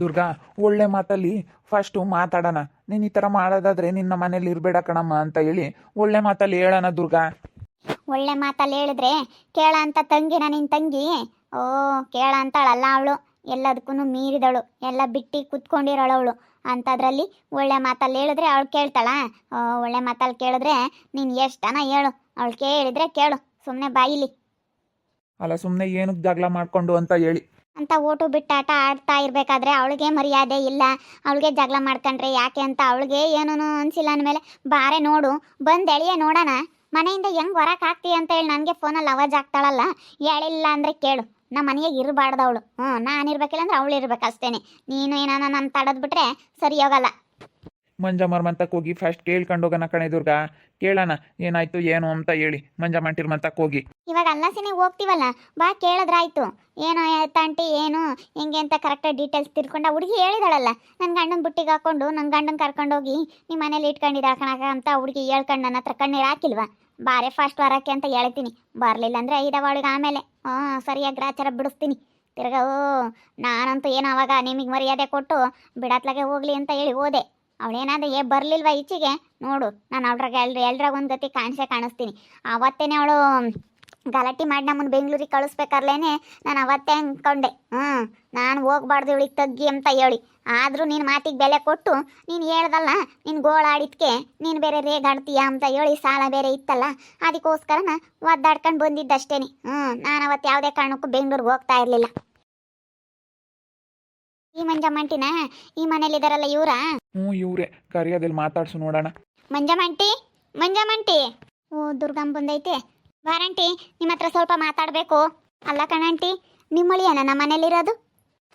ದುರ್ಗಾ, ಒಳ್ಳೆ ಮಾತಲ್ಲಿ ಫಸ್ಟು ಮಾತಾಡೋಣ. ನೀನು ಈ ಥರ ಮಾಡೋದಾದ್ರೆ ನಿನ್ನ ಮನೇಲಿ ಇರಬೇಡ ಕಣಮ್ಮ ಅಂತ ಹೇಳಿ ಒಳ್ಳೆ ಮಾತಲ್ಲಿ ಹೇಳೋಣ ದುರ್ಗಾ. ಒಳ್ಳೆ ಮಾತಲ್ಲಿ ಹೇಳಿದ್ರೆ ಕೇಳ ಅಂತ ತಂಗಿನ ನಿನ್ನ ತಂಗಿ. ಓ, ಕೇಳ ಅಂತಾಳಲ್ಲ ಅವಳು, ಎಲ್ಲದಕ್ಕೂ ಮೀರಿದವಳು, ಎಲ್ಲ ಬಿಟ್ಟು ಕುತ್ಕೊಂಡಿರೋಳು ಅವಳು. ಅಂಥದ್ರಲ್ಲಿ ಒಳ್ಳೆ ಮಾತಲ್ಲಿ ಹೇಳಿದ್ರೆ ಅವಳು ಕೇಳ್ತಾಳ? ಒಳ್ಳೆ ಮಾತಲ್ಲಿ ಕೇಳಿದ್ರೆ ನೀನು ಎಷ್ಟನ ಹೇಳು, ಅವಳು ಕೇಳಿದ್ರೆ ಕೇಳು, ಸುಮ್ಮನೆ ಬಾಯಿಲಿ. ಅಲ್ಲ, ಸುಮ್ಮನೆ ಏನಕ್ಕೆ ಜಗಳ ಮಾಡ್ಕೊಂಡು ಅಂತ ಹೇಳಿ ಅಂತ ಓಟು ಬಿಟ್ಟಾಟ ಆಡ್ತಾ ಇರಬೇಕಾದ್ರೆ ಅವಳಿಗೆ ಮರ್ಯಾದೆ ಇಲ್ಲ. ಅವಳಿಗೆ ಜಗಳ ಮಾಡ್ಕೊಂಡ್ರೆ ಯಾಕೆ ಅಂತ ಅವಳಿಗೆ ಏನೂ ಅನಿಸಿಲ್ಲ ಅಂದಮೇಲೆ ಬಾರೆ ನೋಡು, ಬಂದು ಎಳೆಯ ನೋಡೋಣ, ಮನೆಯಿಂದ ಹೆಂಗೆ ಹೊರಕ್ಕೆ ಹಾಕ್ತೀಯ ಅಂತ ಹೇಳಿ ನನಗೆ ಫೋನಲ್ಲಿ ಅವಾಜ್ ಆಗ್ತಾಳಲ್ಲ. ಹೇಳಿಲ್ಲ ಅಂದರೆ ಕೇಳು, ನಮ್ಮ ಮನೆಗೆ ಇರಬಾರ್ದವಳು. ನಾನು ಇರ್ಬೇಕಿಲ್ಲ ಅಂದ್ರೆ ಅವಳು ಇರ್ಬೇಕು ಅಷ್ಟೇ. ನೀನು ಏನಾನ ನಾನು ತಡೆದ್ಬಿಟ್ರೆ ಸರಿ ಹೋಗಲ್ಲ. ಮಂಜಮ್ಮರ ಮಂತಕ್ಕೆ ಹೋಗಿ ಫಸ್ಟ್ ಕೇಳ್ಕೊಂಡು ಹೋಗೋಣ ಕಣೆ ದುರ್ಗಾ. ಕೇಳೋಣ ಏನಾಯ್ತು ಏನು ಅಂತ ಹೇಳಿ ಮಂಜಮ್ಮಂಟಿರ್ ಮಂತಕ್ಕೆ ಹೋಗಿ. ಇವಾಗ ಅಲ್ಲಸಿನೇ ಹೋಗ್ತೀವಲ್ಲ, ಬಾ ಕೇಳಿದ್ರಾಯ್ತು. ಏನೋ ತಂಟಿ ಏನು ಹೆಂಗೆ ಅಂತ ಕರೆಕ್ಟಾಗಿ ಡೀಟೇಲ್ಸ್ ತಿಳ್ಕೊಂಡು ಹುಡುಗಿ ಹೇಳಿದಾಳಲ್ಲ, ನನ್ನ ಗಂಡನ ಬುಟ್ಟಿಗೆ ಹಾಕ್ಕೊಂಡು ನನ್ನ ಗಂಡನ ಕರ್ಕೊಂಡೋಗಿ ನಿಮ್ಮ ಮನೇಲಿ ಇಟ್ಕೊಂಡಿದ್ದ ಕಣಕ ಅಂತ ಹುಡುಗಿ ಹೇಳ್ಕೊಂಡು ನನ್ನ ಹತ್ರ ಕಣ್ಣೀರು ಹಾಕಿಲ್ವಾ? ಬಾರೆ ಫಾಸ್ಟ್ ವಾರಕ್ಕೆ ಅಂತ ಹೇಳ್ತೀನಿ. ಬರಲಿಲ್ಲ ಅಂದರೆ ಐದವಳಿಗೆ ಆಮೇಲೆ ಸರಿಯಾಗಿ ಗ್ರಾಚಾರ ಬಿಡಿಸ್ತೀನಿ ತಿರ್ಗಾ. ನಾನಂತೂ ಏನು ಅವಾಗ ನಿಮಗೆ ಮರ್ಯಾದೆ ಕೊಟ್ಟು ಬಿಡತ್ಲಾಗೆ ಹೋಗ್ಲಿ ಅಂತ ಹೇಳಿ ಹೋದೆ. ಅವಳೇನಾದ್ರೆ ಬರಲಿಲ್ವ ಈಚೆಗೆ ನೋಡು, ನಾನು ಅವ್ರಾಗ ಎಲ್ರಾಗ ಒಂದು ಗತಿ ಕಾಣಿಸ್ತೀನಿ. ಆವತ್ತೇನೆ ಅವಳು ಗಲಾಟೆ ಮಾಡಿ ನಮ್ಮನ್ನು ಬೆಂಗಳೂರಿಗೆ ಕಳಿಸ್ಬೇಕಾರ್ಲೇನೆ ನಾನು ಅವತ್ತೇ ಅಂದ್ಕೊಂಡೆ, ನಾನು ಹೋಗ್ಬಾರ್ದು ಇವಳಿಗೆ ತಗ್ಗಿ ಅಂತ ಹೇಳಿ. ಆದರೂ ನೀನು ಮಾತಿಗೆ ಬೆಲೆ ಕೊಟ್ಟು ನೀನು ಹೇಳ್ದಲ್ಲ, ನೀನು ಗೋಳಾಡಿದ್ಕೆ ನೀನು ಬೇರೆ ರೇಗಾಡ್ತೀಯ ಅಂತ ಹೇಳಿ ಸಾಲ ಬೇರೆ ಇತ್ತಲ್ಲ, ಅದಕ್ಕೋಸ್ಕರ ಒದ್ದಾಡ್ಕೊಂಡು ಬಂದಿದ್ದಷ್ಟೇ. ನಾನು ಅವತ್ತು ಯಾವುದೇ ಕಾರಣಕ್ಕೂ ಬೆಂಗಳೂರಿಗೆ ಹೋಗ್ತಾ ಇರಲಿಲ್ಲ. ಈ ಮಂಜಮ್ಮಂಟಿನ ಈ ಮನೇಲಿದ್ದಾರಲ್ಲ ಇವರಾ? ಇವರೇ, ಕರಿಯೋದಲ್ಲಿ ಮಾತಾಡ್ಸು ನೋಡೋಣ. ಮಂಜಮ್ಮಂಟಿ. ಓ, ದುರ್ಗಮ್ಮ ಬಂದೈತೆ. ಬಾರಂಟಿ, ನಿಮ್ಮ ಹತ್ರ ಸ್ವಲ್ಪ ಮಾತಾಡಬೇಕು. ಅಲ್ಲ ಕಣಂಟಿ, ನಿಮ್ಮಳಿಯನ ನಮ್ಮ ಮನೇಲಿರೋದು?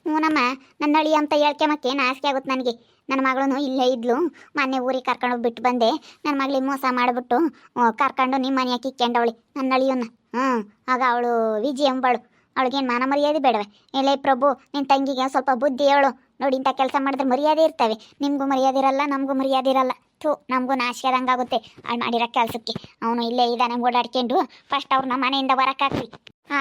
ಹ್ಞೂನಮ್ಮ, ನನ್ನ ಅಳಿ ಅಂತ ಹೇಳ್ಕೆಮಕ್ಕೆ ನಾಚಿಕೆ ಆಗುತ್ತೆ ನನಗೆ. ನನ್ನ ಮಗಳೂ ಇಲ್ಲೇ ಇದ್ಲು, ಮೊನ್ನೆ ಊರಿಗೆ ಕರ್ಕೊಂಡು ಬಿಟ್ಟು ಬಂದೆ. ನನ್ನ ಮಗಳಿಗೆ ಮೋಸ ಮಾಡಿಬಿಟ್ಟು ಕರ್ಕೊಂಡು ನಿಮ್ಮ ಮನೆಯಾಗ ಕಿಕ್ಕೊಂಡವಳಿ ನನ್ನ ಅಳಿಯನ್ನ. ಆಗ ಅವಳು ವಿಜಿ ಎಂಬಳು, ಅವಳಿಗೇನು ಮಾನ ಮರ್ಯಾದೆ ಬೇಡವೆ? ಎಲ್ಲೇ ಪ್ರಭು, ನಿನ್ನ ತಂಗಿಗೆ ಸ್ವಲ್ಪ ಬುದ್ಧಿ ಹೇಳು. ನೋಡಿ, ಇಂಥ ಕೆಲಸ ಮಾಡಿದ್ರೆ ಮರ್ಯಾದೆ ಇರ್ತವೆ, ನಿಮಗೂ ಮರ್ಯಾದೆ ಇರಲ್ಲ, ನಮಗೂ ಮರ್ಯಾದೆ ಇರಲ್ಲ. ನಮಗೂ ನಾಚಿಕೆದಂಗಾಗುತ್ತೆ ಅಲ್ಲಿ ಮಾಡಿರೋ ಕೆಲಸಕ್ಕೆ. ಅವನು ಇಲ್ಲೇ ಇದ್ದಾನೆ ಓಡಾಡ್ಕೊಂಡು, ಫಸ್ಟ್ ಅವ್ರು ನಮ್ಮ ಮನೆಯಿಂದ ಹೊರಕ್ಕಾಕ್ರಿ.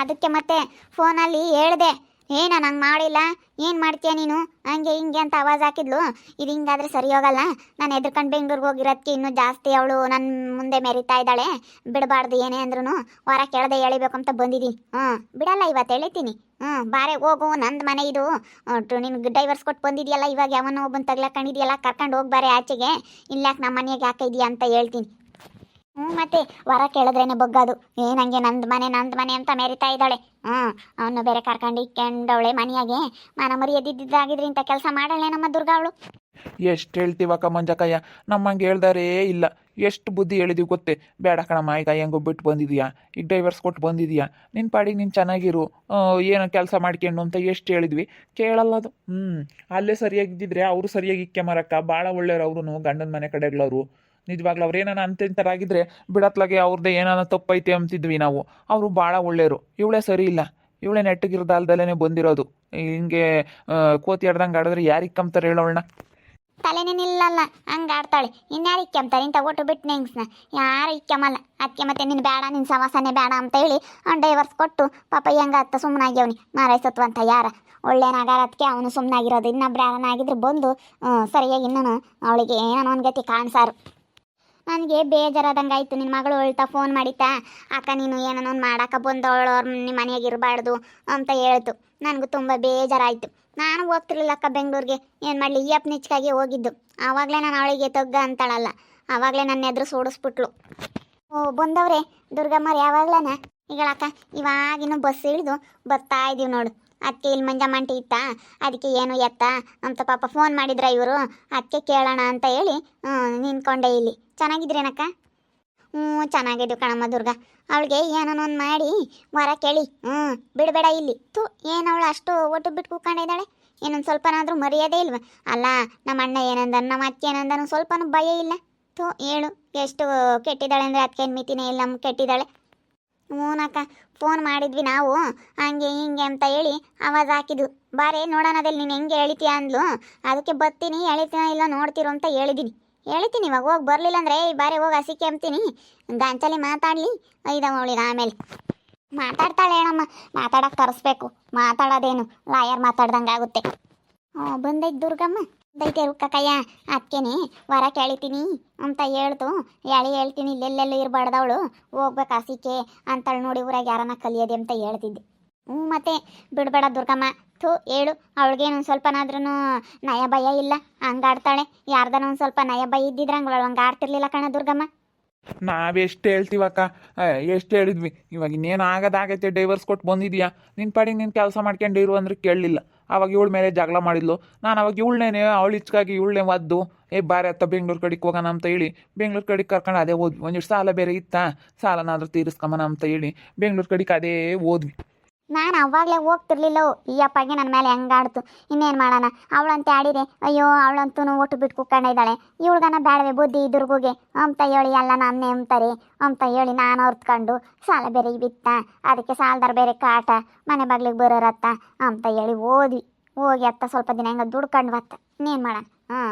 ಅದಕ್ಕೆ ಮತ್ತೆ ಫೋನಲ್ಲಿ ಹೇಳಿದೆ, ಏನ ನಂಗೆ ಮಾಡಿಲ್ಲ, ಏನು ಮಾಡ್ತೀಯ ನೀನು, ಹಂಗೆ ಹಿಂಗೆ ಅಂತ ಆವಾಜ್ ಹಾಕಿದ್ಲು. ಇದು ಹಿಂಗಾದ್ರೆ ಸರಿ ಹೋಗಲ್ಲ. ನಾನು ಎದ್ರಕೊಂಡು ಬೆಂಗ್ಳೂರಿಗೆ ಹೋಗಿರೋದಕ್ಕೆ ಇನ್ನೂ ಜಾಸ್ತಿ ಅವಳು ನನ್ನ ಮುಂದೆ ಮೆರಿತಾ ಇದ್ದಾಳೆ. ಬಿಡಬಾರ್ದು, ಏನೇ ಅಂದ್ರೂ ಹೊರ ಕೆಳದೆ ಎಳಿಬೇಕು ಅಂತ ಬಂದಿದ್ದೀನಿ. ಬಿಡಲ್ಲ, ಇವತ್ತು ಎಳಿತೀನಿ. ಬಾರೆ ಹೋಗು, ನಂದು ಮನೆ ಇದು. ನಿನ್ಗೆ ಡೈವರ್ಸ್ ಕೊಟ್ಟು ಬಂದಿದೆಯಲ್ಲ, ಇವಾಗ ಯಾವನೋ ಒಬ್ಬನ ತಗ್ಲಾಕೊಂಡಿದೆಯಲ್ಲ, ಕರ್ಕೊಂಡು ಹೋಗ್ಬಾರೆ ಆಚೆಗೆ. ಇಲ್ಲಾಕೆ ನಮ್ಮ ಮನೆಗೆ ಹಾಕಿದೀಯ ಅಂತ ಹೇಳ್ತೀನಿ. ಮತ್ತೆ ಹೊರ ಕೇಳಿದ್ರೇನೆ ಬಗ್ಗದು, ಏನಂಗೆ ನಂದು ಮನೆ ಅಂತ ಮೆರಿತಾ ಇದ್ದಾಳೆ. ಅವನು ಬೇರೆ ಕರ್ಕೊಂಡು ಇಕ್ಕೊಂಡವಳೆ ಮನೆಯಾಗೆ. ಮಾನ ಮರ್ಯಾದಿದ್ದಾಗಿದ್ರೆ ಇಂಥ ಕೆಲಸ ಮಾಡಳೆ ನಮ್ಮ ದುರ್ಗಾ ಅವಳು. ಎಷ್ಟು ಹೇಳ್ತೀವಕ್ಕ ಮಂಜಕ್ಕಯ್ಯ, ನಮ್ಮಂಗೆ ಹೇಳ್ದಾರೇ ಇಲ್ಲ. ಎಷ್ಟು ಬುದ್ಧಿ ಹೇಳಿದೀವಿ ಗೊತ್ತೇ? ಬೇಡ ಕಣಮ್ಮ, ಈಗ ಹೆಂಗೋ ಬಿಟ್ಟು ಬಂದಿದೀಯಾ, ಈಗ ಡೈವರ್ಸ್ ಕೊಟ್ಟು ಬಂದಿದೀಯಾ, ನಿನ್ನ ಪಾಡಿಗೆ ನೀನು ಚೆನ್ನಾಗಿರು, ಏನೋ ಕೆಲಸ ಮಾಡ್ಕೊಂಡು ಅಂತ ಎಷ್ಟು ಹೇಳಿದ್ವಿ, ಕೇಳಲ್ಲ ಅದು. ಅಲ್ಲೇ ಸರಿಯಾಗಿದ್ದಿದ್ರೆ ಅವರು ಸರಿಯಾಗಿ ಇಕ್ಕೆ ಮರಕ್ಕ, ಭಾಳ ಒಳ್ಳೆಯವ್ರು ಅವರು, ಗಂಡನ ಮನೆ ಕಡೆಗಳವರು. ನಿಜವಾಗ್ಲೂ ಅವ್ರು ಏನಾನ ಅಂತಿಂತರಾಗಿದ್ದರೆ ಬಿಡತ್ಲಾಗೆ ಅವ್ರದ್ದೇ ಏನಾನ ತಪ್ಪೈತೆ ಅಂತಿದ್ವಿ ನಾವು. ಅವರು ಭಾಳ ಒಳ್ಳೆಯರು. ಇವಳೇ ಸರಿ ಇಲ್ಲ, ಇವಳೇ ನೆಟ್ಟಗಿರ್ದಲ್ದಲ್ಲೇ ಬಂದಿರೋದು. ಹಿಂಗೆ ಕೋತಿ ಆಡ್ದಂಗೆ ಆಡಿದ್ರೆ ಯಾರಿಗೆ ಕಂಬ್ತಾರೆ ಹೇಳೋಳನ್ನ? ತಲೆನೇ ನಿಲ್ಲಲ್ಲ, ಹಂಗೆ ಆಡ್ತಾಳೆ. ಇನ್ಯಾರು ಇಕ್ಕೆಂಬ್ತಾರೆ ಇಂಥ ಒಟ್ಟು ಬಿಟ್ಟು ನೆಂಗ್ಸ್ನ? ಯಾರು ಇಕ್ಕೆಮಲ್ಲ. ಅದಕ್ಕೆ ಮತ್ತೆ ನಿನ್ನ ಬೇಡ, ನಿನ್ನ ಸವಾಸನೆ ಬೇಡ ಅಂತ ಹೇಳಿ ಡೈವರ್ಸ್ ಕೊಟ್ಟು ಪಾಪ ಹೆಂಗಾಗ್ತ ಸುಮ್ಮನಾಗ್ಯವನಿ ಮಾರಾಯ್ಸತ್ವ ಅಂತ. ಯಾರ ಒಳ್ಳೆನಾಗಾರ ಅದಕ್ಕೆ ಅವನು ಸುಮ್ಮನಾಗಿರೋದು. ಇನ್ನೊಬ್ರು ಯಾರನ್ನಾಗಿದ್ರು ಬಂದು ಸರಿಯಾಗಿ ಇನ್ನೂ ಅವಳಿಗೆ ಏನೋ ಒಂದು ಗತಿ ಕಾಣಿಸಾರು. ನನಗೆ ಬೇಜಾರಾದಂಗೆ ಆಯಿತು. ನಿನ್ನ ಮಗಳು ಹೇಳ್ತಾ ಫೋನ್ ಮಾಡಿತಾ, ಅಕ್ಕ ನೀನು ಏನೋ ಒಂದು ಮಾಡಾಕ ಬಂದವಳು ನಿಮ್ಮ ಮನೆಯಾಗ ಇರಬಾರ್ದು ಅಂತ ಹೇಳ್ತು. ನನಗೂ ತುಂಬ ಬೇಜಾರಾಯಿತು. ನಾನು ಹೋಗ್ತಿರ್ಲಿಲ್ಲ ಅಕ್ಕ ಬೆಂಗಳೂರಿಗೆ, ಏನು ಮಾಡಲಿ, ಈ ನಿಚ್ಕಾಗಿ ಹೋಗಿದ್ದು. ಆವಾಗಲೇ ನಾನು ಅವಳಿಗೆ ತೊಗ್ಗ ಅಂತಾಳಲ್ಲ, ಆವಾಗಲೇ ನನ್ನ ಎದುರು ಸೋಡಿಸ್ಬಿಟ್ಲು. ಓ, ಬಂದವ್ರೆ ದುರ್ಗಮ್ಮರು ಯಾವಾಗ್ಲನ? ಈಗಳಕ್ಕ ಇವಾಗಿನ್ನೂ ಬಸ್ ಇಳಿದು ಬರ್ತಾ ಇದ್ದೀವಿ ನೋಡು. ಅದಕ್ಕೆ ಇಲ್ಲಿ ಮಂಜಮ್ಮಂಟಿ ಇತ್ತಾ, ಅದಕ್ಕೆ ಏನು ಎತ್ತ ಅಂತ ಪಾಪ ಫೋನ್ ಮಾಡಿದ್ರ ಇವರು. ಅದಕ್ಕೆ ಕೇಳೋಣ ಅಂತ ಹೇಳಿ ನಿಂತ್ಕೊಂಡೆ ಇಲ್ಲಿ. ಚೆನ್ನಾಗಿದ್ರೇನಕ್ಕ? ಚೆನ್ನಾಗಿದ್ದು ಕಣಮ್ಮ ದುರ್ಗಾ. ಅವಳಿಗೆ ಏನೋ ಒಂದು ಮಾಡಿ ಹೊರ ಕೇಳಿ ಬಿಡಬೇಡ ಇಲ್ಲಿ. ಏನವಳು ಅಷ್ಟು ಒಟ್ಟು ಬಿಟ್ಟು ಕೂತ್ಕೊಂಡಿದ್ದಾಳೆ? ಏನೊಂದು ಸ್ವಲ್ಪನಾದರೂ ಮರ್ಯಾದೆ ಇಲ್ವ? ಅಲ್ಲ, ನಮ್ಮ ಅಣ್ಣ ಏನಂದನು, ನಮ್ಮ ಅತ್ತೆ ಏನಂದನು, ಸ್ವಲ್ಪನೂ ಭಯ ಇಲ್ಲ. ಹೇಳು, ಎಷ್ಟು ಕೆಟ್ಟಿದ್ದಾಳೆ ಅಂದರೆ ಅದಕ್ಕೆ ಮಿತಿನೇ ಇಲ್ಲ, ನಮ್ಗೆ ಕೆಟ್ಟಿದ್ದಾಳೆ. ಹ್ಞೂನಕ್ಕ, ಫೋನ್ ಮಾಡಿದ್ವಿ ನಾವು, ಹಂಗೆ ಹಿಂಗೆ ಅಂತ ಹೇಳಿ ಆವಾಜ್ ಹಾಕಿದ್ವು. ಬಾರೇ ನೋಡೋಣದಲ್ಲಿ ನೀನು ಹೆಂಗೆ ಎಳಿತೀಯ ಅಂದ್ಲು. ಅದಕ್ಕೆ ಬರ್ತೀನಿ, ಎಳಿತೀನ ಇಲ್ಲ ನೋಡ್ತಿರು ಅಂತ ಹೇಳಿದ್ದೀನಿ. ಇವಾಗ ಹೋಗಿ ಬರಲಿಲ್ಲ ಅಂದರೆ ಬಾರಿ ಹೋಗಿ ಹಸಿಕೆ ಅಂತೀನಿ. ಗಂಚಲಿ ಮಾತಾಡಲಿ ಐದವಳಿಗೆ ಆಮೇಲೆ ಮಾತಾಡ್ತಾಳೆ ಹೇಳಮ್ಮ. ಮಾತಾಡೋಕೆ ತರಿಸ್ಬೇಕು, ಮಾತಾಡೋದೇನು ಲಾಯರ್ ಮಾತಾಡ್ದಂಗೆ ಆಗುತ್ತೆ. ಬಂದೈತೆ ದುರ್ಗಮ್ಮ ಬಂದೈತೆ ರುಕ್ಕಕ್ಕಯ್ಯ ಅದಕ್ಕೇನೆ ವರ ಕೇಳಿತೀನಿ ಅಂತ ಹೇಳ್ತು ಹೇಳ್ತೀನಿ ಇಲ್ಲೆಲ್ಲೆಲ್ಲೂ ಇರಬಾರ್ದವಳು ಹೋಗ್ಬೇಕು ಆಸಿಕೆ ಅಂತಾಳು ನೋಡಿ ಊರಾಗ ಯಾರನ್ನ ಕಲಿಯೋದೆ ಅಂತ ಹೇಳ್ತಿದ್ದೆ. ಮತ್ತೆ ಬಿಡಬೇಡ ದುರ್ಗಮ್ಮ ಥೂ ಹೇಳು ಅವಳಿಗೇನು ಒಂದು ಸ್ವಲ್ಪನಾದ್ರೂ ನಯ ಭಯ ಇಲ್ಲ ಹಂಗಾಡ್ತಾಳೆ. ಯಾರ್ದನ ಒಂದು ಸ್ವಲ್ಪ ನಯ ಭಯ ಇದ್ದಿದ್ರೆ ಹಂಗೆ ಆಡ್ತಿರ್ಲಿಲ್ಲ ಕಣ ದುರ್ಗಮ್ಮ. ನಾವೆಷ್ಟು ಹೇಳ್ತೀವಕ್ಕ, ಎಷ್ಟು ಹೇಳಿದ್ವಿ. ಇವಾಗ ಇನ್ನೇನು ಆಗೋದಾಗೈತೆ, ಡೈವರ್ಸ್ ಕೊಟ್ಟು ಬಂದಿದ್ಯಾ, ನಿನ್ನ ಪಾಡಿಗೆ ನೀನು ಕೆಲಸ ಮಾಡ್ಕೊಂಡು ಇರು ಅಂದ್ರೆ ಕೇಳಲಿಲ್ಲ. ಅವಾಗ ಇವಳ ಮೇಲೆ ಜಗಳ ಮಾಡಿದ್ಲು. ನಾನು ಅವಾಗ ಇವಳನ್ನೇನೆ ಅವಳು ಇಚ್ಕಾಗಿ ಇವಳನ್ನೇ ಒದ್ದು ಬಾರಿ ಅತ್ತ ಬೆಂಗ್ಳೂರು ಕಡೆಗೆ ಹೋಗೋಣ ಅಂತ ಹೇಳಿ ಬೆಂಗ್ಳೂರು ಕಡೆಗೆ ಕರ್ಕೊಂಡು ಅದೇ ಹೋದ್ವಿ. ಒಂದಿಷ್ಟು ಸಾಲ ಬೇರೆ ಇತ್ತಾ, ಸಾಲನಾದ್ರೂ ತೀರಿಸ್ಕೊಂಬನ ಅಂತ ಹೇಳಿ ಬೆಂಗ್ಳೂರು ಕಡೆಗೆ ಅದೇ ಹೋದ್ವಿ. ನಾನು ಅವಾಗಲೇ ಹೋಗ್ತಿರ್ಲಿಲ್ಲ. ಈ ಅಪ್ಪಗೆ ನನ್ನ ಮೇಲೆ ಹೆಂಗಾಡ್ತು. ಇನ್ನೇನು ಮಾಡೋಣ, ಅವಳಂತೆ ಆಡಿದೆ. ಅಯ್ಯೋ ಅವಳಂತೂ ಒಟ್ಟು ಬಿಟ್ಟು ಕುಕ್ಕೊಂಡಿದ್ದಾಳೆ. ಇವಳ್ಗನ ಬೇಡವೆ ಬುದ್ಧಿ ದುರ್ಗುಗೆ ಅಂತ ಹೇಳಿ ಎಲ್ಲ ನನ್ನೇ ಅಂತಾರೆ ಅಂತ ಹೇಳಿ ನಾನು ಹೊರ್ತ್ಕೊಂಡು ಸಾಲ ಬೇರೆ ಬಿತ್ತ, ಅದಕ್ಕೆ ಸಾಲದಾರ ಬೇರೆ ಕಾಟ, ಮನೆ ಬಾಗ್ಲಿಗೆ ಬರೋರತ್ತ ಅಂತ ಹೇಳಿ ಹೋಗಿ ಅತ್ತ ಸ್ವಲ್ಪ ದಿನ ಹೆಂಗೆ ದುಡ್ಕೊಂಡು ಬತ್ತ. ಇನ್ನೇನು ಮಾಡೋಣ.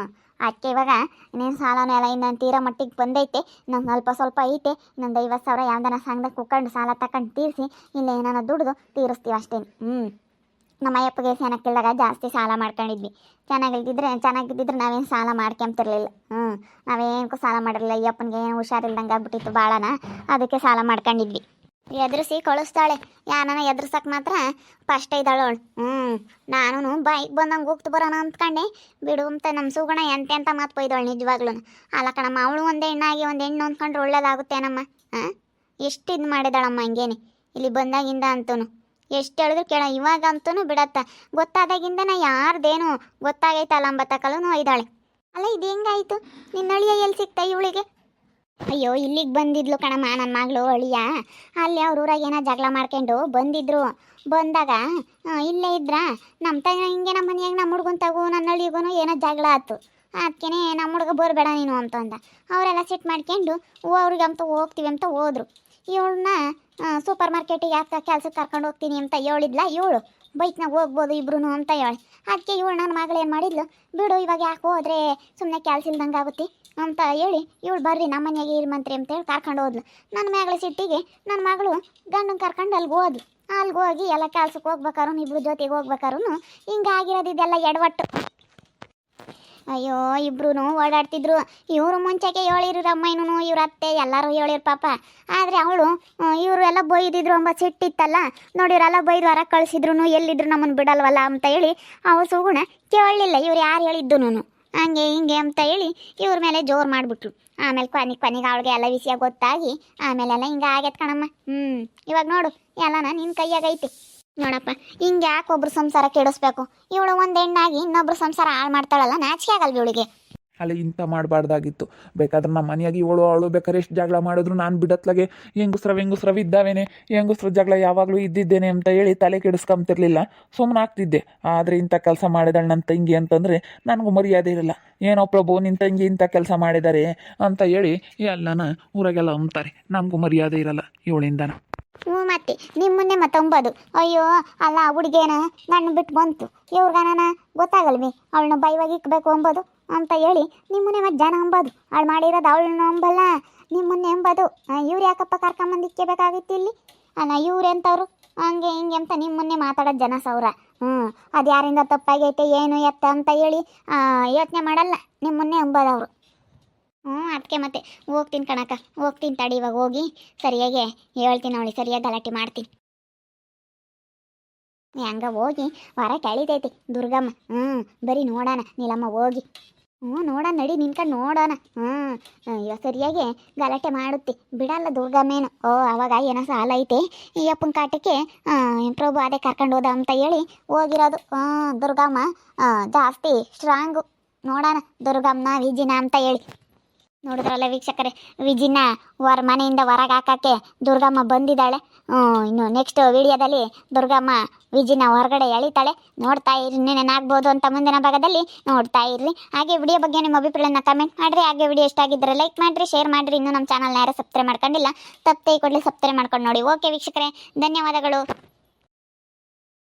ಅದಕ್ಕೆ ಇವಾಗ ಇನ್ನೇನು ಸಾಲನೂ ಎಲ್ಲ ಇನ್ನೊಂದು ತೀರೋ ಮಟ್ಟಿಗೆ ಬಂದೈತೆ. ಇನ್ನೊಂದು ಸ್ವಲ್ಪ ಐತೆ. ಇನ್ನೊಂದು 50,000 ಯಾವ್ದನ ಸಂಘದಾಗ ಕುಕ್ಕೊಂಡು ಸಾಲ ತಗೊಂಡು ತೀರಿಸಿ ಇಲ್ಲ ಏನಾನ ದುಡ್ದು ತೀರಿಸ್ತೀವಿ ಅಷ್ಟೇನು. ನಮ್ಮ ಅಯ್ಯಪ್ಪಗೆ ಚೆನ್ನಾಗಿಲ್ದಾಗ ಜಾಸ್ತಿ ಸಾಲ ಮಾಡ್ಕೊಂಡಿದ್ವಿ. ಚೆನ್ನಾಗಿದ್ದಿದ್ರೆ ನಾವೇನು ಸಾಲ ಮಾಡ್ಕೊಂತಿರ್ಲಿಲ್ಲ. ನಾವೇನಕ್ಕೂ ಸಾಲ ಮಾಡಿರಲಿಲ್ಲ. ಅಯ್ಯಪ್ಪನಿಗೆ ಏನು ಹುಷಾರಿಲ್ದಂಗೆ ಆಗ್ಬಿಟ್ಟಿತ್ತು ಭಾಳನ, ಅದಕ್ಕೆ ಸಾಲ ಮಾಡ್ಕೊಂಡಿದ್ವಿ. ಎದುರಿಸಿ ಕಳಿಸ್ತಾಳೆ, ಯಾರನ್ನ ಎದುರ್ಸಕ್ಕೆ ಮಾತ್ರ ಫಸ್ಟ್ ಇದ್ದಾಳವಳು. ನಾನು ಬೈಕ್ ಬಂದಂಗೆ ಹೋಗ್ತು ಬರೋಣ ಅಂದ್ಕೊಂಡೆ, ಬಿಡು ಅಂತ ನಮ್ಮ ಸುಗುಣ ಎಂತೆಂತ ಮಾತು ಬೈದವಳು ನಿಜವಾಗ್ಲೂ. ಅಲ್ಲ ಕಣಮ್ಮ, ಅವಳು ಒಂದು ಹೆಣ್ಣಾಗಿ ಒಂದು ಹೆಣ್ಣು ಅಂದ್ಕೊಂಡ್ರೆ ಒಳ್ಳೇದಾಗುತ್ತೇನಮ್ಮ. ಎಷ್ಟು ಇದು ಮಾಡಿದಾಳಮ್ಮ ಹಂಗೇನೆ ಇಲ್ಲಿ ಬಂದಾಗಿಂದ ಅಂತೂ. ಎಷ್ಟು ಹೇಳಿದ್ರು ಕೇಳ. ಇವಾಗಂತೂ ಬಿಡತ್ತ, ಗೊತ್ತಾದಾಗಿಂದನ ಯಾರ್ದೇನು ಗೊತ್ತಾಗೈತಲ್ಲ ಅಂಬತ್ತಕಲೂ ಒಯ್ದಾಳೆ. ಅಲ್ಲ ಇದು ಹೆಂಗಾಯಿತು? ನಿನ್ನ ಅಳಿಯ ಎಲ್ಲಿ ಸಿಗ್ತಾ ಇವಳಿಗೆ? ಅಯ್ಯೋ ಇಲ್ಲಿಗೆ ಬಂದಿದ್ಲು ಕಣಮ್ಮ ನನ್ನ ಮಗಳು ಅಳಿಯ. ಅಲ್ಲಿ ಅವ್ರ ಊರಾಗ ಏನೋ ಜಗಳ ಮಾಡ್ಕೊಂಡು ಬಂದಿದ್ರು. ಬಂದಾಗ ಇಲ್ಲೇ ಇದ್ರ ನಮ್ಮ ಹಿಂಗೆ ನಮ್ಮ ಮನೆಯಾಗ ನಮ್ಮ ಹುಡ್ಗನ್ ತಗೋ ನನ್ನ ಅಳಿಗೂ ಏನೋ ಜಗಳ ಆಯ್ತು. ಅದಕ್ಕೆ ನಮ್ಮ ಹುಡುಗ ಬರಬೇಡ ನೀನು ಅಂತಂದ. ಅವರೆಲ್ಲ ಸಿಟ್ಟು ಮಾಡ್ಕೊಂಡು ಅವ್ರಿಗಂತೂ ಹೋಗ್ತೀವಿ ಅಂತ ಹೋದ್ರು. ಇವಳನ್ನ ಸೂಪರ್ ಮಾರ್ಕೆಟಿಗೆ ಯಾಕೆ ಕೆಲ್ಸಕ್ಕೆ ಕರ್ಕೊಂಡು ಹೋಗ್ತೀನಿ ಅಂತ ಹೇಳಿದ್ಲ ಇವಳು. ಬೈಕ್ನಾಗ ಹೋಗ್ಬೋದು ಇಬ್ರು ಅಂತ ಹೇಳಿ. ಅದಕ್ಕೆ ಇವಳು ನನ್ನ ಮಗಳು ಏನು ಮಾಡಿದ್ಲು, ಬಿಡು ಇವಾಗ ಯಾಕೆ ಹೋದ್ರೆ ಸುಮ್ಮನೆ ಕೆಲ್ಸ ಇಲ್ದಂಗೆ ಆಗುತ್ತೆ ಅಂತ ಹೇಳಿ ಇವಳು ಬರ್ರಿ ನಮ್ಮ ಮನೆಯಾಗೆ ಇರ್ಮಂತ್ರಿ ಅಂತೇಳಿ ಕರ್ಕೊಂಡು ಹೋದ್ಲು. ನನ್ನ ಮಗಳ ಸಿಟ್ಟಿಗೆ ನನ್ನ ಮಗಳು ಗಂಡನ ಕರ್ಕೊಂಡು ಅಲ್ಲಿಗೆ ಹೋಗಿ ಎಲ್ಲ ಕೆಲ್ಸಕ್ಕೆ ಹೋಗ್ಬೇಕಾರು ಇಬ್ರು ಜೊತೆಗೆ ಹೋಗ್ಬೇಕಾರು ಹಿಂಗಾಗಿರೋದಿದೆಲ್ಲ ಎಡವಟ್ಟು. ಅಯ್ಯೋ ಇಬ್ರು ಓಡಾಡ್ತಿದ್ರು. ಇವರು ಮುಂಚೆಗೆ ಹೇಳಿರು ರಮ್ಮಯ್ಯನೂ ಇವ್ರ ಅತ್ತೆ ಎಲ್ಲರೂ ಹೇಳಿರು ಪಾಪ. ಆದರೆ ಅವಳು ಇವರು ಎಲ್ಲ ಬೈದಿದ್ರು ಎಂಬ ಸಿಟ್ಟಿತ್ತಲ್ಲ, ನೋಡಿವ್ರೆಲ್ಲ ಬೈದು ಹೊರ ಕಳಿಸಿದ್ರು, ಎಲ್ಲಿದ್ರು ನಮ್ಮನ್ನು ಬಿಡಲ್ವಲ್ಲ ಅಂತ ಹೇಳಿ ಅವಳು ಸುಗುಣ ಕೇಳಲಿಲ್ಲ ಇವ್ರು ಯಾರು ಹೇಳಿದ್ದು ಹಂಗೆ ಹಿಂಗೆ ಅಂತ ಹೇಳಿ ಇವ್ರ ಮೇಲೆ ಜೋರು ಮಾಡಿಬಿಟ್ರು. ಆಮೇಲೆ ಕೊನೆಗೆ ಅವಳಿಗೆ ಎಲ್ಲ ವಿಷಯ ಗೊತ್ತಾಗಿ ಆಮೇಲೆಲ್ಲ ಹಿಂಗೆ ಆಗೈತೆ ಕಣಮ್ಮ. ಇವಾಗ ನೋಡು ಎಲ್ಲನ ನಿನ್ನ ಕೈಯಾಗೈತಿ ನೋಡಪ್ಪ. ಹಿಂಗೆ ಯಾಕೆ ಒಬ್ರು ಸಂಸಾರ ಕೆಡಿಸ್ಬೇಕು? ಇವಳು ಒಂದು ಹೆಣ್ಣಾಗಿ ಇನ್ನೊಬ್ರು ಸಂಸಾರ ಹಾಳು ಮಾಡ್ತಾಳಲ್ಲ, ನಾಚಿಕೆ ಆಗಲ್ವ ಇವಳಿಗೆ? ಅಲ್ಲಿ ಇಂಥ ಮಾಡಬಾರ್ದಾಗಿತ್ತು. ಬೇಕಾದ್ರೆ ನಮ್ಮ ಮನೆಯಾಗಿ ಅವಳು ಬೇಕಾದ್ರೆ ಎಷ್ಟು ಜಗಳ ಮಾಡಿದ್ರು ನಾನು ಬಿಡತ್ಲಾಗೆ ಹೆಂಗುಸ್ರವ್ ಇದ್ದಾವೇನೆ, ಹೆಂಗುಸ್ರ ಜಗಳ ಯಾವಾಗಲೂ ಇದ್ದಿದ್ದೇನೆ ಅಂತ ಹೇಳಿ ತಲೆ ಕೆಡಿಸ್ಕೊಂತಿರ್ಲಿಲ್ಲ, ಸುಮ್ಮನೆ ಆಗ್ತಿದ್ದೆ. ಆದರೆ ಇಂಥ ಕೆಲಸ ಮಾಡಿದಾಳೆ ನನ್ನ ತಂಗಿ ಅಂತಂದರೆ ನನಗೂ ಮರ್ಯಾದೆ ಇರಲ್ಲ. ಏನೋ ಪ್ರಭು ನಿನ್ನ ತಂಗಿ ಇಂಥ ಕೆಲಸ ಮಾಡಿದ್ದಾರೆ ಅಂತ ಹೇಳಿ ಎಲ್ಲನ ಊರಾಗೆಲ್ಲ ಅಂತಾರೆ, ನಮಗೂ ಮರ್ಯಾದೆ ಇರಲ್ಲ ಇವಳಿಂದನ. ಮತ್ತೆ ನಿಮ್ಮನ್ನೇ ಮತ್ತೊಂಬದು. ಅಯ್ಯೋ ಅಲ್ಲ ಹುಡುಗೇನ ನನ್ನ ಬಿಟ್ಟು ಬಂತು, ಇವ್ರಿಗನ ಗೊತ್ತಾಗಲ್ವಿ ಅವಳನ್ನ ಬೈವಾಗಿ ಇಕ್ಬೇಕು ಅಂಬೋದು ಅಂತ ಹೇಳಿ ನಿಮ್ಮನ್ನೇ ಮತ್ತೆ ಜನ ಅಂಬೋದು. ಅವಳು ಮಾಡಿರೋದು ಅವಳನ್ನ ಅಂಬಲ್ಲ, ನಿಮ್ಮನ್ನೇ ಅಂಬೋದು. ಇವ್ರು ಯಾಕಪ್ಪ ಕರ್ಕೊಂಬಂದು ಇಕ್ಕಬೇಕಾಗಿತ್ತು ಇಲ್ಲಿ? ಅಲ್ಲ ಇವ್ರೆಂಥವ್ರು ಹಂಗೆ ಹಿಂಗೆ ಅಂತ ನಿಮ್ಮನ್ನೇ ಮಾತಾಡೋದು ಜನ ಸೌರ. ಅದು ಯಾರಿಂದ ತಪ್ಪಾಗೈತೆ ಏನು ಎತ್ತ ಅಂತ ಹೇಳಿ ಯೋಚನೆ ಮಾಡಲ್ಲ, ನಿಮ್ಮನ್ನೇ ಅಂಬೋದು ಅವರು. ಅದಕ್ಕೆ ಮತ್ತೆ ಹೋಗ್ತೀನಿ ಕಣಕ್ಕ, ಹೋಗ್ತೀನಿ ತಡಿ. ಇವಾಗ ಹೋಗಿ ಸರಿಯಾಗಿ ಹೇಳ್ತೀನಿ ಅವಳಿ, ಸರಿಯಾಗಿ ಗಲಾಟೆ ಮಾಡ್ತೀನಿ. ಹಂಗ ಹೋಗಿ ಹೊರ ಕೆಳಿತೈತಿ ದುರ್ಗಮ್ಮ. ಬರೀ ನೋಡೋಣ ನೀಲಮ್ಮ ಹೋಗಿ. ನೋಡೋಣ ನಡಿ ನಿನ್ಕಂಡು ನೋಡೋಣ. ಸರಿಯಾಗಿ ಗಲಾಟೆ ಮಾಡುತ್ತಿ ಬಿಡಲ್ಲ ದುರ್ಗಮ್ಮೇನು. ಅವಾಗ ಏನೋ ಸಾಲ ಐತೆ ಈ ಅಪ್ಪನ ಕಾಟಕ್ಕೆ ಪ್ರಭು ಅದೇ ಕರ್ಕೊಂಡು ಹೋದ ಅಂತ ಹೇಳಿ ಹೋಗಿರೋದು. ದುರ್ಗಮ್ಮ ಜಾಸ್ತಿ ಸ್ಟ್ರಾಂಗು. ನೋಡೋಣ ದುರ್ಗಮ್ಮನ ವಿಜಿನ ಅಂತ ಹೇಳಿ. ನೋಡಿದ್ರಲ್ಲ ವೀಕ್ಷಕರೇ, ವಿಜಿನ ಮನೆಯಿಂದ ಹೊರಗೆ ಹಾಕಕ್ಕೆ ದುರ್ಗಮ್ಮ ಬಂದಿದ್ದಾಳೆ. ಇನ್ನು ನೆಕ್ಸ್ಟ್ ವಿಡಿಯೋದಲ್ಲಿ ದುರ್ಗಮ್ಮ ವಿಜಿನ ಹೊರಗಡೆ ಎಳಿತಾಳೆ. ನೋಡ್ತಾ ಇರಿ, ನೆನಾಗ್ಬೋದು ಅಂತ ಮುಂದಿನ ಭಾಗದಲ್ಲಿ ನೋಡ್ತಾ ಇರ್ರಿ. ಹಾಗೆ ವಿಡಿಯೋ ಬಗ್ಗೆ ನಿಮ್ಮ ಅಭಿಪ್ರಾಯನ ಕಮೆಂಟ್ ಮಾಡಿರಿ. ಹಾಗೆ ವಿಡಿಯೋ ಇಷ್ಟ ಆಗಿದ್ದರೆ ಲೈಕ್ ಮಾಡಿರಿ, ಶೇರ್ ಮಾಡಿರಿ. ಇನ್ನೂ ನಮ್ಮ ಚಾನಲ್ನ ಯಾರು ಸಬ್ಸ್ಕ್ರೈಬ್ ಮಾಡ್ಕೊಂಡಿಲ್ಲ, ತಪ್ಪೇ ಕೊಡಲಿ ಸಬ್ಸ್ಕ್ರೈಬ್ ಮಾಡ್ಕೊಂಡು ನೋಡಿ. ಓಕೆ ವೀಕ್ಷಕರೇ, ಧನ್ಯವಾದಗಳು.